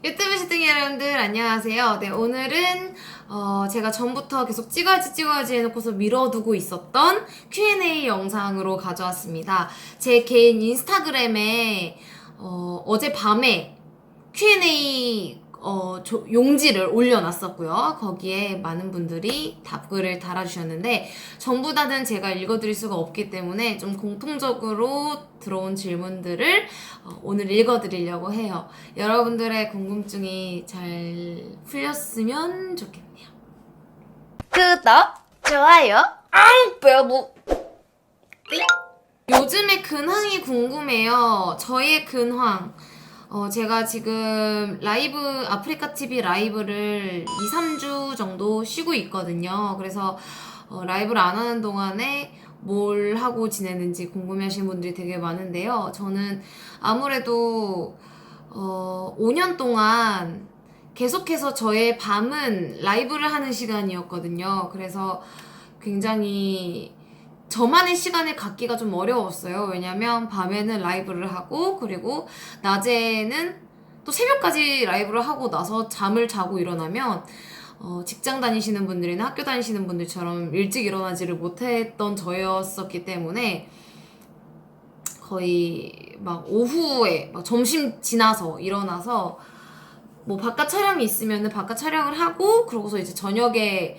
유튜브 시청자 여러분들 안녕하세요. 네, 오늘은 제가 전부터 계속 찍어야지 해놓고서 미뤄두고 있었던 Q&A 영상으로 가져왔습니다. 제 개인 인스타그램에 어젯밤에 Q&A 용지를 올려놨었고요. 거기에 많은 분들이 답글을 달아주셨는데 전부 다는 제가 읽어드릴 수가 없기 때문에 좀 공통적으로 들어온 질문들을 오늘 읽어드리려고 해요. 여러분들의 궁금증이 잘 풀렸으면 좋겠네요. 구독, 좋아요, 배부. 요즘에 근황이 궁금해요. 저의 근황. 제가 지금 아프리카 TV 라이브를 2, 3주 정도 쉬고 있거든요. 그래서 라이브를 안 하는 동안에 뭘 하고 지내는지 궁금해 하시는 분들이 되게 많은데요. 저는 아무래도 5년 동안 계속해서 저의 밤은 라이브를 하는 시간이었거든요. 그래서 굉장히 저만의 시간을 갖기가 좀 어려웠어요. 왜냐면 밤에는 라이브를 하고 그리고 낮에는 또 새벽까지 라이브를 하고 나서 잠을 자고 일어나면 직장 다니시는 분들이나 학교 다니시는 분들처럼 일찍 일어나지를 못했던 저였었기 때문에 거의 막 오후에 막 점심 지나서 일어나서 뭐 바깥 촬영이 있으면은 바깥 촬영을 하고 그러고서 이제 저녁에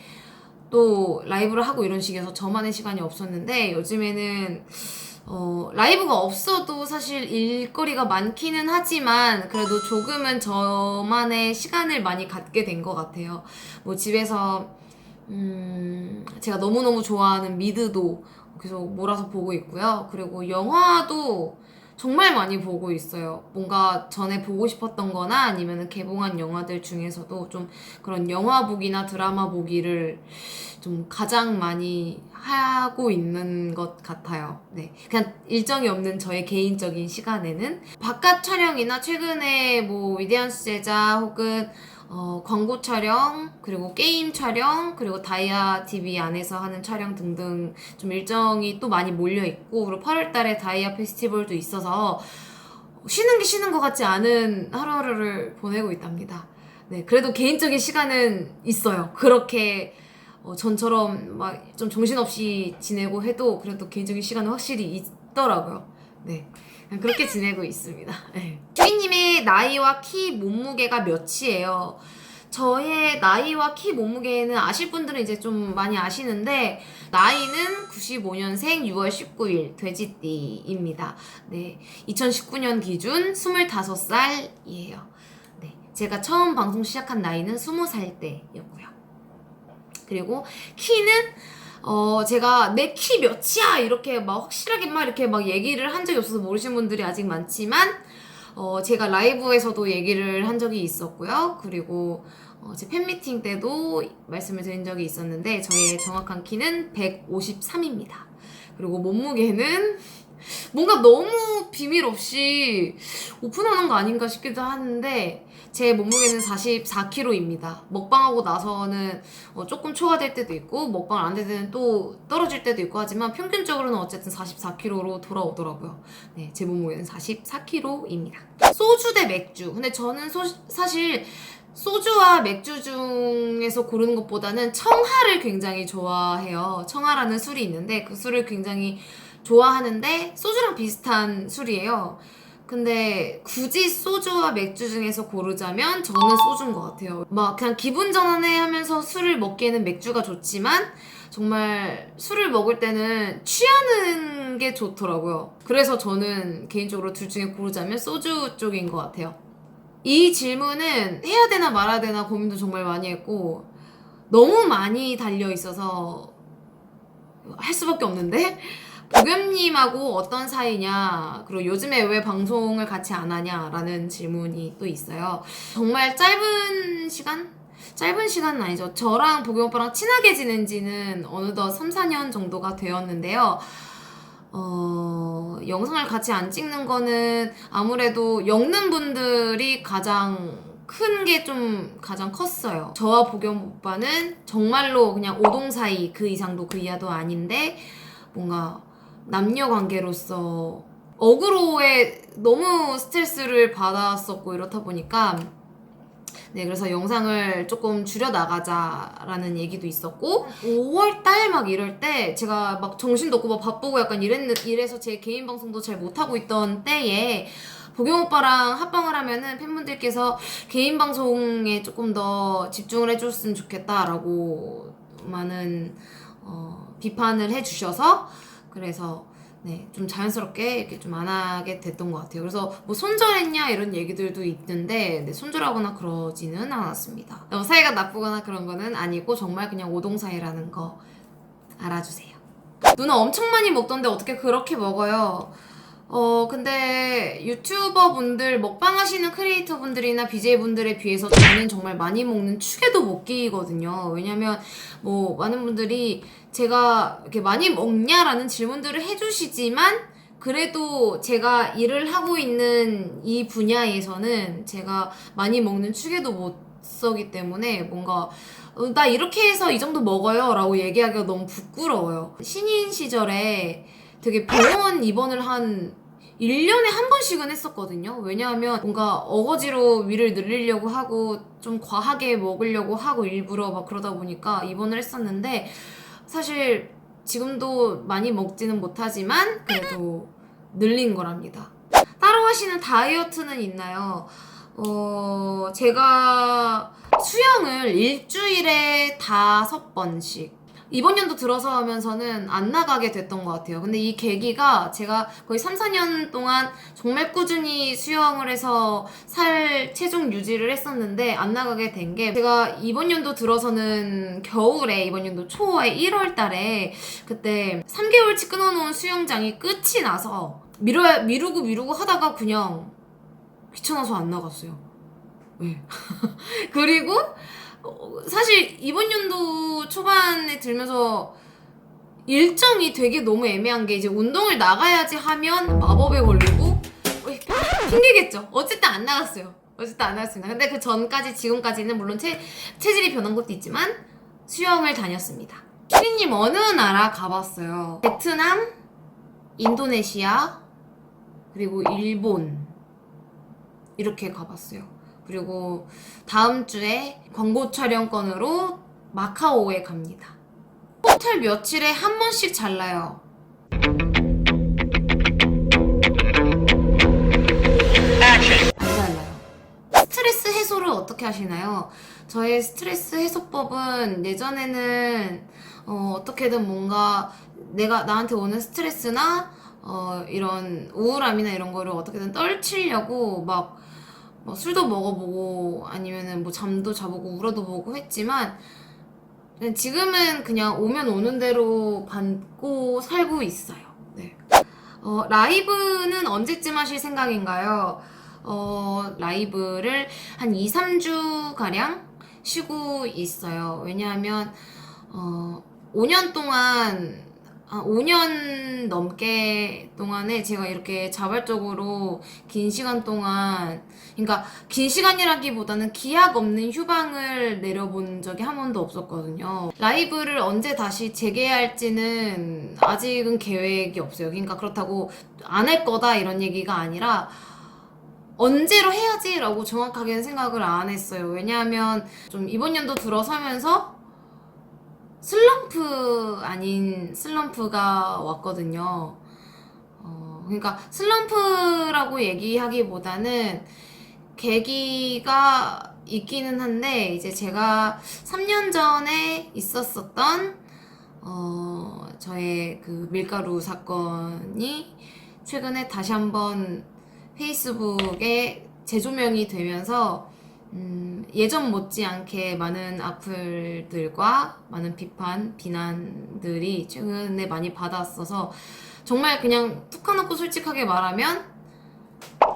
또 라이브를 하고 이런 식이어서 저만의 시간이 없었는데 요즘에는 라이브가 없어도 사실 일거리가 많기는 하지만 그래도 조금은 저만의 시간을 많이 갖게 된 것 같아요. 뭐 집에서 제가 너무너무 좋아하는 미드도 계속 몰아서 보고 있고요. 그리고 영화도 정말 많이 보고 있어요. 뭔가 전에 보고 싶었던 거나 아니면 개봉한 영화들 중에서도 좀 그런 영화 보기나 드라마 보기를 좀 가장 많이 하고 있는 것 같아요. 네. 그냥 일정이 없는 저의 개인적인 시간에는 바깥 촬영이나 최근에 뭐 위대한 수제자 혹은 광고 촬영, 그리고 게임 촬영, 그리고 다이아 TV 안에서 하는 촬영 등등 좀 일정이 또 많이 몰려있고, 그리고 8월 달에 다이아 페스티벌도 있어서 쉬는 게 쉬는 것 같지 않은 하루하루를 보내고 있답니다. 네, 그래도 개인적인 시간은 있어요. 그렇게 전처럼 막 좀 정신없이 지내고 해도 그래도 개인적인 시간은 확실히 있더라고요. 네. 그냥 그렇게 지내고 있습니다. 네. 주인님의 나이와 키, 몸무게가 몇이에요? 저의 나이와 키, 몸무게는 아실 분들은 이제 좀 많이 아시는데 나이는 95년생 6월 19일 돼지띠입니다. 네. 2019년 기준 25살이에요. 네. 제가 처음 방송 시작한 나이는 20살 때였고요. 그리고 키는 제가 내 키 몇이야 이렇게 막 확실하게 막 이렇게 막 얘기를 한 적이 없어서 모르시는 분들이 아직 많지만 제가 라이브에서도 얘기를 한 적이 있었고요. 그리고 제 팬미팅 때도 말씀을 드린 적이 있었는데 저의 정확한 키는 153입니다. 그리고 몸무게는 뭔가 너무 비밀 없이 오픈하는 거 아닌가 싶기도 하는데 제 몸무게는 44kg입니다. 먹방하고 나서는 조금 초과될 때도 있고 먹방 안 될 때는 또 떨어질 때도 있고 하지만 평균적으로는 어쨌든 44kg로 돌아오더라고요. 네, 제 몸무게는 44kg입니다. 소주 대 맥주. 근데 저는 사실 소주와 맥주 중에서 고르는 것보다는 청하를 굉장히 좋아해요. 청하라는 술이 있는데 그 술을 굉장히 좋아하는데 소주랑 비슷한 술이에요. 근데 굳이 소주와 맥주 중에서 고르자면 저는 소주인 것 같아요. 막 그냥 기분 전환해 하면서 술을 먹기에는 맥주가 좋지만 정말 술을 먹을 때는 취하는 게 좋더라고요. 그래서 저는 개인적으로 둘 중에 고르자면 소주 쪽인 것 같아요. 이 질문은 해야 되나 말아야 되나 고민도 정말 많이 했고 너무 많이 달려 있어서 할 수밖에 없는데 보겸님하고 어떤 사이냐 그리고 요즘에 왜 방송을 같이 안 하냐라는 질문이 또 있어요. 정말 짧은 시간? 짧은 시간은 아니죠. 저랑 보겸 오빠랑 친하게 지낸 지는 어느덧 3, 4년 정도가 되었는데요. 영상을 같이 안 찍는 거는 아무래도 엮는 분들이 가장 큰 게 좀 가장 컸어요. 저와 보겸 오빠는 정말로 그냥 오동 사이 그 이상도 그 이하도 아닌데 뭔가 남녀 관계로서 어그로에 너무 스트레스를 받았었고 이렇다 보니까 네, 그래서 영상을 조금 줄여 나가자라는 얘기도 있었고 5월 달 막 이럴 때 제가 막 정신도 없고 막 바쁘고 약간 이래서 제 개인 방송도 잘 못하고 있던 때에 보경 오빠랑 합방을 하면은 팬분들께서 개인 방송에 조금 더 집중을 해줬으면 좋겠다라고 많은 비판을 해주셔서 그래서 네, 좀 자연스럽게 이렇게 좀 안 하게 됐던 것 같아요. 그래서 뭐 손절했냐 이런 얘기들도 있는데 네, 손절하거나 그러지는 않았습니다. 사이가 나쁘거나 그런 거는 아니고 정말 그냥 오동사이라는 거 알아주세요. 누나 엄청 많이 먹던데 어떻게 그렇게 먹어요? 근데 유튜버 분들, 먹방 하시는 크리에이터 분들이나 BJ 분들에 비해서 저는 정말 많이 먹는 축에도 못 끼거든요. 왜냐면 뭐 많은 분들이 제가 이렇게 많이 먹냐라는 질문들을 해주시지만 그래도 제가 일을 하고 있는 이 분야에서는 제가 많이 먹는 축에도 못 서기 때문에 뭔가 나 이렇게 해서 이 정도 먹어요 라고 얘기하기가 너무 부끄러워요. 신인 시절에 되게 병원 입원을 한 1년에 한 번씩은 했었거든요. 왜냐하면 뭔가 어거지로 위를 늘리려고 하고 좀 과하게 먹으려고 하고 일부러 막 그러다 보니까 입원을 했었는데 사실 지금도 많이 먹지는 못하지만 그래도 늘린 거랍니다. 따로 하시는 다이어트는 있나요? 제가 수영을 일주일에 5번씩 이번 연도 들어서 하면서는 안 나가게 됐던 것 같아요. 근데 이 계기가 제가 거의 3, 4년 동안 정말 꾸준히 수영을 해서 체중 유지를 했었는데 안 나가게 된 게 제가 이번 연도 들어서는 겨울에 이번 연도 초에 1월 달에 그때 3개월치 끊어놓은 수영장이 끝이 나서 미루고 하다가 그냥 귀찮아서 안 나갔어요. 네. 그리고 사실 이번 연도 초반에 들면서 일정이 되게 너무 애매한 게 이제 운동을 나가야지 하면 마법에 걸리고 핑계겠죠. 어쨌든 안 나갔어요. 어쨌든 안 나갔습니다. 근데 그 전까지 지금까지는 물론 체질이 변한 것도 있지만 수영을 다녔습니다. 키리님 어느 나라 가봤어요? 베트남, 인도네시아, 그리고 일본 이렇게 가봤어요. 그리고 다음 주에 광고 촬영권으로 마카오에 갑니다. 호텔 며칠에 한 번씩 잘라요. 안 잘라요. 스트레스 해소를 어떻게 하시나요? 저의 스트레스 해소법은 예전에는 어떻게든 뭔가 내가 나한테 오는 스트레스나 이런 우울함이나 이런 거를 어떻게든 떨치려고 막 술도 먹어보고 아니면은 뭐 잠도 자보고 울어도 보고 했지만 지금은 그냥 오면 오는 대로 받고 살고 있어요. 네. 라이브는 언제쯤 하실 생각인가요? 라이브를 한 2, 3주 가량 쉬고 있어요. 왜냐하면 5년 동안 5년 넘게 동안에 제가 이렇게 자발적으로 긴 시간 동안, 그러니까 긴 시간이라기보다는 기약 없는 휴방을 내려본 적이 한 번도 없었거든요. 라이브를 언제 다시 재개할지는 아직은 계획이 없어요. 그러니까 그렇다고 안 할 거다 이런 얘기가 아니라 언제로 해야지 라고 정확하게는 생각을 안 했어요. 왜냐하면 좀 이번 연도 들어서면서 슬럼프 아닌 슬럼프가 왔거든요. 그러니까 슬럼프라고 얘기하기보다는 계기가 있기는 한데 이제 제가 3년 전에 있었었던 저의 그 밀가루 사건이 최근에 다시 한번 페이스북에 재조명이 되면서 예전 못지않게 많은 악플들과 많은 비난들이 최근에 많이 받았어서 정말 그냥 툭 까놓고 솔직하게 말하면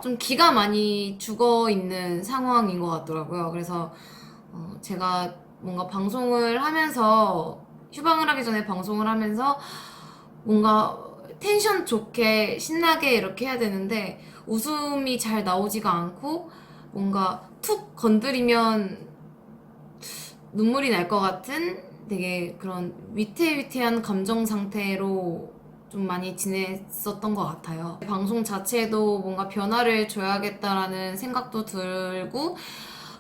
좀 기가 많이 죽어 있는 상황인 것 같더라고요. 그래서 제가 뭔가 방송을 하면서 휴방을 하기 전에 방송을 하면서 뭔가 텐션 좋게 신나게 이렇게 해야 되는데 웃음이 잘 나오지가 않고 뭔가 툭 건드리면 눈물이 날 것 같은 되게 그런 위태위태한 감정 상태로 좀 많이 지냈었던 것 같아요. 방송 자체도 뭔가 변화를 줘야겠다라는 생각도 들고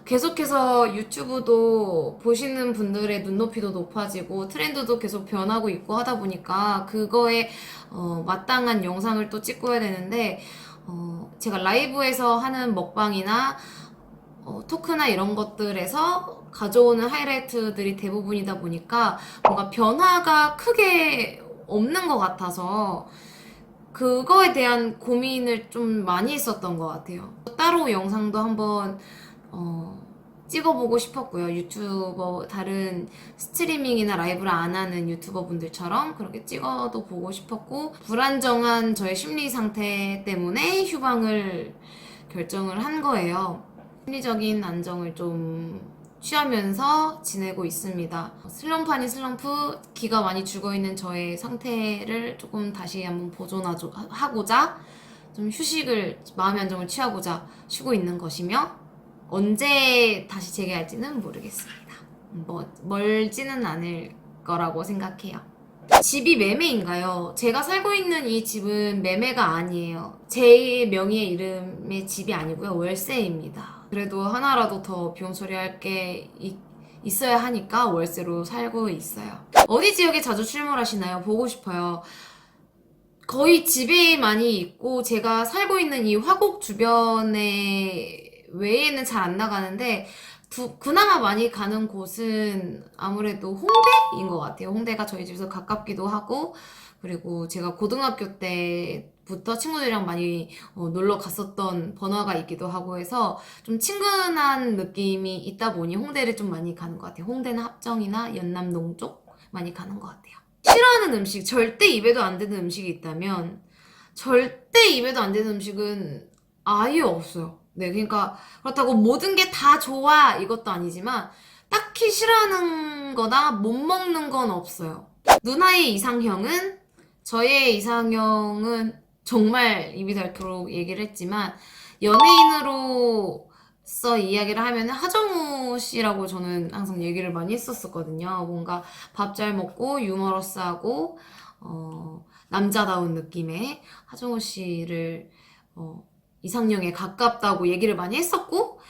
계속해서 유튜브도 보시는 분들의 눈높이도 높아지고 트렌드도 계속 변하고 있고 하다 보니까 그거에 마땅한 영상을 또 찍어야 되는데 제가 라이브에서 하는 먹방이나 토크나 이런 것들에서 가져오는 하이라이트들이 대부분이다 보니까 뭔가 변화가 크게 없는 것 같아서 그거에 대한 고민을 좀 많이 했었던 것 같아요. 따로 영상도 한번 찍어보고 싶었고요. 유튜버, 다른 스트리밍이나 라이브를 안 하는 유튜버 분들처럼 그렇게 찍어도 보고 싶었고, 불안정한 저의 심리 상태 때문에 휴방을 결정을 한 거예요. 심리적인 안정을 좀 취하면서 지내고 있습니다. 슬럼프 아닌 슬럼프, 기가 많이 죽어있는 저의 상태를 조금 다시 한번 보존하고자 좀 휴식을, 마음의 안정을 취하고자 쉬고 있는 것이며, 언제 다시 재개할지는 모르겠습니다. 멀지는 않을 거라고 생각해요. 집이 매매인가요? 제가 살고 있는 이 집은 매매가 아니에요. 제 명의의 이름의 집이 아니고요. 월세입니다. 그래도 하나라도 더 비용 처리할 게 있어야 하니까 월세로 살고 있어요. 어디 지역에 자주 출몰하시나요? 보고 싶어요. 거의 집에 많이 있고 제가 살고 있는 이 화곡 주변에 외에는 잘 안 나가는데 그나마 많이 가는 곳은 아무래도 홍대인 것 같아요. 홍대가 저희 집에서 가깝기도 하고, 그리고 제가 고등학교 때부터 친구들이랑 많이 놀러 갔었던 번화가 있기도 하고 해서 좀 친근한 느낌이 있다 보니 홍대를 좀 많이 가는 것 같아요. 홍대나 합정이나 연남동 쪽 많이 가는 것 같아요. 싫어하는 음식, 절대 입에도 안 되는 음식이 있다면, 절대 입에도 안 되는 음식은 아예 없어요. 네, 그러니까 그렇다고 모든 게 다 좋아 이것도 아니지만 딱히 싫어하는 거나 못 먹는 건 없어요. 누나의 이상형은, 저의 이상형은 정말 입이 닳도록 얘기를 했지만 연예인으로서 이야기를 하면 하정우 씨라고 저는 항상 얘기를 많이 했었거든요. 뭔가 밥 잘 먹고 유머러스하고 남자다운 느낌의 하정우 씨를 이상형에 가깝다고 얘기를 많이 했었고,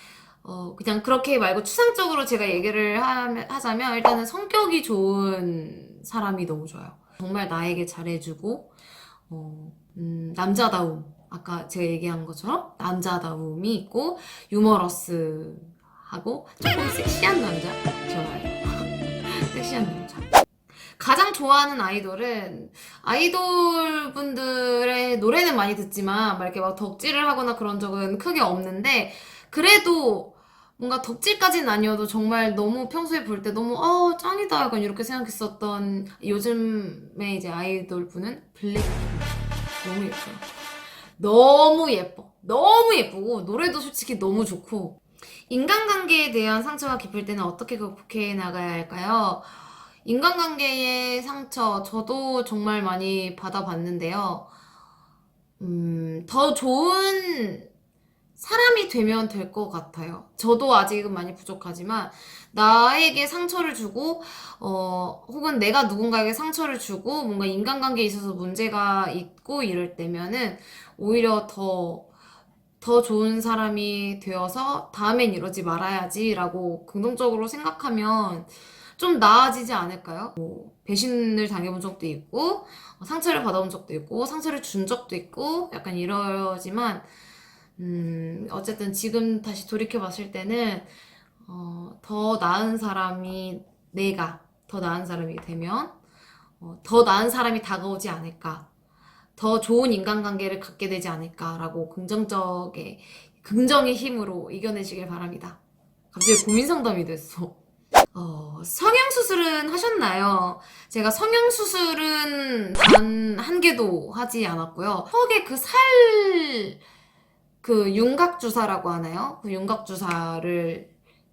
그냥 그렇게 말고 추상적으로 제가 얘기를 하자면 일단은 성격이 좋은 사람이 너무 좋아요. 정말 나에게 잘해주고, 남자다움. 아까 제가 얘기한 것처럼 남자다움이 있고, 유머러스하고, 조금 섹시한 남자? 좋아요. 섹시한 남자. 가장 좋아하는 아이돌은, 아이돌 분들의 노래는 많이 듣지만 막 이렇게 막 덕질을 하거나 그런 적은 크게 없는데, 그래도 뭔가 덕질까지는 아니어도 정말 너무 평소에 볼 때 너무 짱이다 약간 이렇게 생각했었던 요즘의 이제 아이돌 분은 블랙핑크. 너무 예뻐요. 너무 예뻐. 너무 예쁘고 노래도 솔직히 너무 좋고. 인간관계에 대한 상처가 깊을 때는 어떻게 극복해 나가야 할까요? 인간관계의 상처, 저도 정말 많이 받아봤는데요. 더 좋은 사람이 되면 될 것 같아요. 저도 아직은 많이 부족하지만, 나에게 상처를 주고, 혹은 내가 누군가에게 상처를 주고, 뭔가 인간관계에 있어서 문제가 있고 이럴 때면은, 오히려 더 좋은 사람이 되어서 다음엔 이러지 말아야지라고 긍정적으로 생각하면 좀 나아지지 않을까요? 배신을 당해본 적도 있고, 상처를 받아본 적도 있고, 상처를 준 적도 있고, 약간 이러지만, 어쨌든 지금 다시 돌이켜봤을 때는, 더 나은 사람이, 내가 더 나은 사람이 되면, 더 나은 사람이 다가오지 않을까. 더 좋은 인간관계를 갖게 되지 않을까라고 긍정의 힘으로 이겨내시길 바랍니다. 갑자기 고민 상담이 됐어. 성형수술은 하셨나요? 제가 성형수술은 단 한 개도 하지 않았고요. 턱에 윤곽주사라고 하나요? 그 윤곽주사를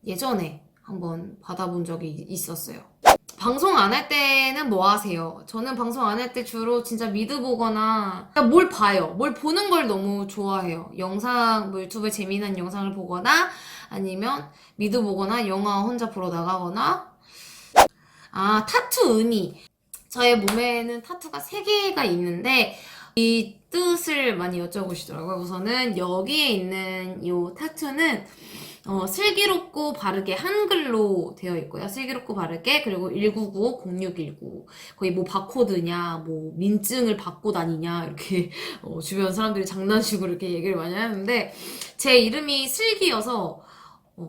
예전에 한번 받아본 적이 있었어요. 방송 안 할 때는 뭐 하세요? 저는 방송 안 할 때 주로 진짜 미드 보거나 그냥 뭘 봐요. 뭘 보는 걸 너무 좋아해요. 영상, 뭐 유튜브에 재미난 영상을 보거나 아니면 미드 보거나 영화 혼자 보러 나가거나. 타투 의미. 저의 몸에는 타투가 3개가 있는데 이 뜻을 많이 여쭤보시더라고요. 우선은 여기에 있는 이 타투는 슬기롭고 바르게 한글로 되어 있고요. 슬기롭고 바르게 그리고 1995-0619 거의 뭐 바코드냐 뭐 민증을 받고 다니냐 이렇게 주변 사람들이 장난식으로 이렇게 얘기를 많이 하는데 제 이름이 슬기여서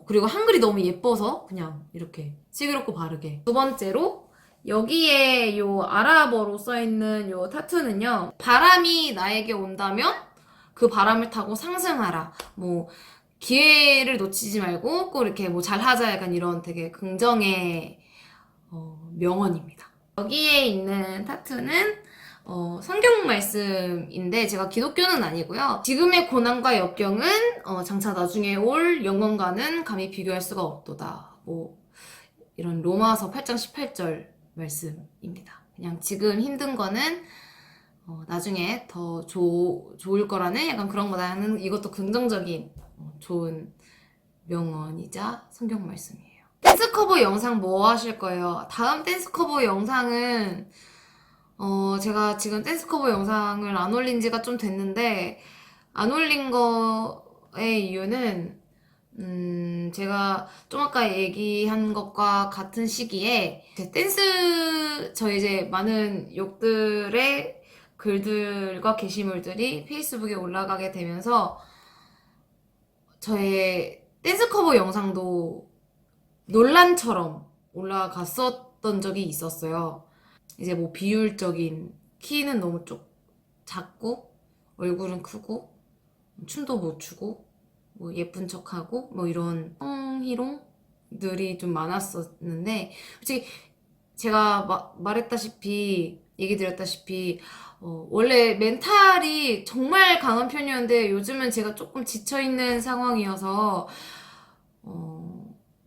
그리고 한글이 너무 예뻐서 그냥 이렇게 슬기롭고 바르게. 두 번째로 여기에 요 아랍어로 써있는 요 타투는요. 바람이 나에게 온다면 그 바람을 타고 상승하라. 뭐 기회를 놓치지 말고 꼭 이렇게 뭐 잘하자 약간 이런 되게 긍정의 명언입니다. 여기에 있는 타투는 성경 말씀인데 제가 기독교는 아니고요. 지금의 고난과 역경은 장차 나중에 올 영광과는 감히 비교할 수가 없도다. 뭐 이런 로마서 8장 18절 말씀입니다. 그냥 지금 힘든 거는 나중에 더 좋을 거라는 약간 그런 거다는 이것도 긍정적인 좋은 명언이자 성경 말씀이에요. 댄스 커버 영상 뭐 하실 거예요? 다음 댄스 커버 영상은 제가 지금 댄스 커버 영상을 안 올린 지가 좀 됐는데 안 올린 거의 이유는 제가 좀 아까 얘기한 것과 같은 시기에 저 이제 많은 욕들의 글들과 게시물들이 페이스북에 올라가게 되면서 저의 댄스 커버 영상도 논란처럼 올라갔었던 적이 있었어요. 이제 뭐 비율적인 키는 너무 작고 얼굴은 크고 춤도 못 추고 뭐 예쁜 척하고 뭐 이런 성희롱들이 좀 많았었는데 솔직히 제가 말했다시피 얘기 드렸다시피 원래 멘탈이 정말 강한 편이었는데 요즘은 제가 조금 지쳐있는 상황이어서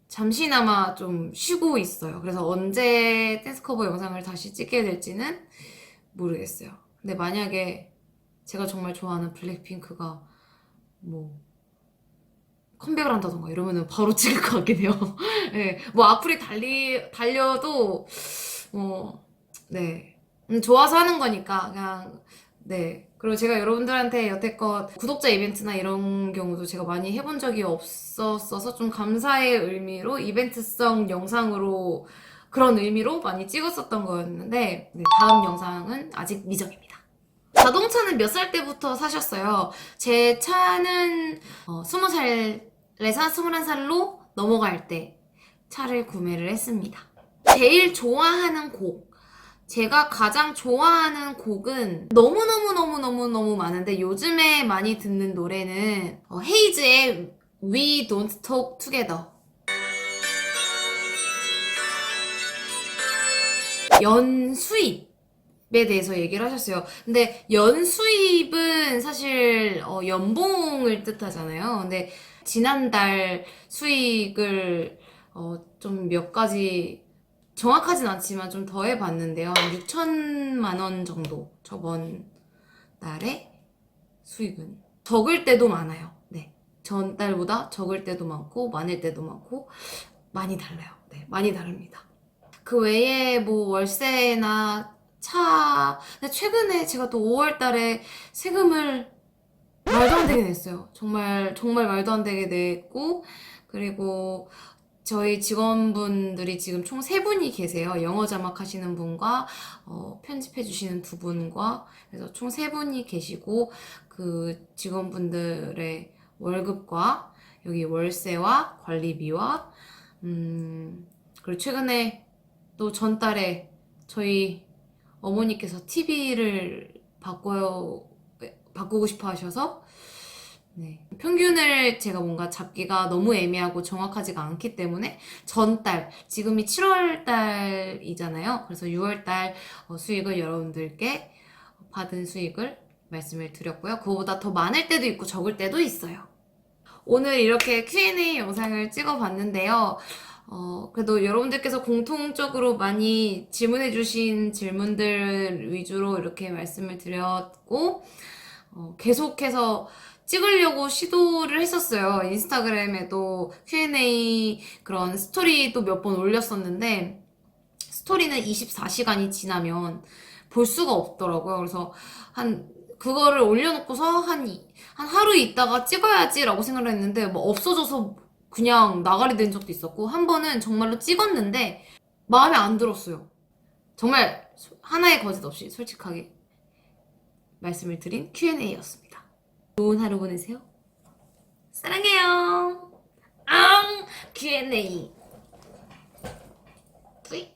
잠시나마 좀 쉬고 있어요. 그래서 언제 댄스 커버 영상을 다시 찍게 될지는 모르겠어요. 근데 만약에 제가 정말 좋아하는 블랙핑크가 뭐 컴백을 한다던가 이러면은 바로 찍을 것 같긴 해요. 네, 뭐 악플이 달려도 네. 좋아서 하는 거니까 그냥 네. 그리고 제가 여러분들한테 여태껏 구독자 이벤트나 이런 경우도 제가 많이 해본 적이 없었어서 좀 감사의 의미로 이벤트성 영상으로 그런 의미로 많이 찍었었던 거였는데 네, 다음 영상은 아직 미정입니다. 자동차는 몇 살 때부터 사셨어요? 제 차는 20살에서 21살로 넘어갈 때 차를 구매를 했습니다. 제일 좋아하는 곡 제가 가장 좋아하는 곡은 너무너무너무너무너무 많은데 요즘에 많이 듣는 노래는 헤이즈의 We Don't Talk Together. 연수입에 대해서 얘기를 하셨어요. 근데 연수입은 사실 연봉을 뜻하잖아요. 근데 지난달 수익을 좀 몇 가지 정확하진 않지만 좀 더해봤는데요. 6천만 원 정도 저번 달에 수익은 적을 때도 많아요. 네, 전달보다 적을 때도 많고 많을 때도 많고 많이 달라요. 네, 많이 다릅니다. 그 외에 뭐 월세나 차 근데 최근에 제가 또 5월 달에 세금을 말도 안 되게 냈어요. 정말 정말 말도 안 되게 냈고 그리고 저희 직원분들이 지금 총 3분이 계세요. 영어 자막 하시는 분과 편집해 주시는 2분과 그래서 총 3분이 계시고 그 직원분들의 월급과 여기 월세와 관리비와 그리고 최근에 또 전달에 저희 어머니께서 TV를 바꾸고 싶어 하셔서 네. 평균을 제가 뭔가 잡기가 너무 애매하고 정확하지가 않기 때문에 전달, 지금이 7월 달이잖아요. 그래서 6월 달 수익을 여러분들께 받은 수익을 말씀을 드렸고요. 그거보다 더 많을 때도 있고 적을 때도 있어요. 오늘 이렇게 Q&A 영상을 찍어봤는데요. 그래도 여러분들께서 공통적으로 많이 질문해주신 질문들 위주로 이렇게 말씀을 드렸고, 계속해서 찍으려고 시도를 했었어요. 인스타그램에도 Q&A 그런 스토리도 몇 번 올렸었는데 스토리는 24시간이 지나면 볼 수가 없더라고요. 그래서 그거를 올려놓고서 한 하루 있다가 찍어야지라고 생각을 했는데 뭐 없어져서 그냥 나가리 된 적도 있었고 한 번은 정말로 찍었는데 마음에 안 들었어요. 정말 하나의 거짓 없이 솔직하게 말씀을 드린 Q&A였습니다. 좋은 하루 보내세요. 사랑해요. Q&A. 뿌이.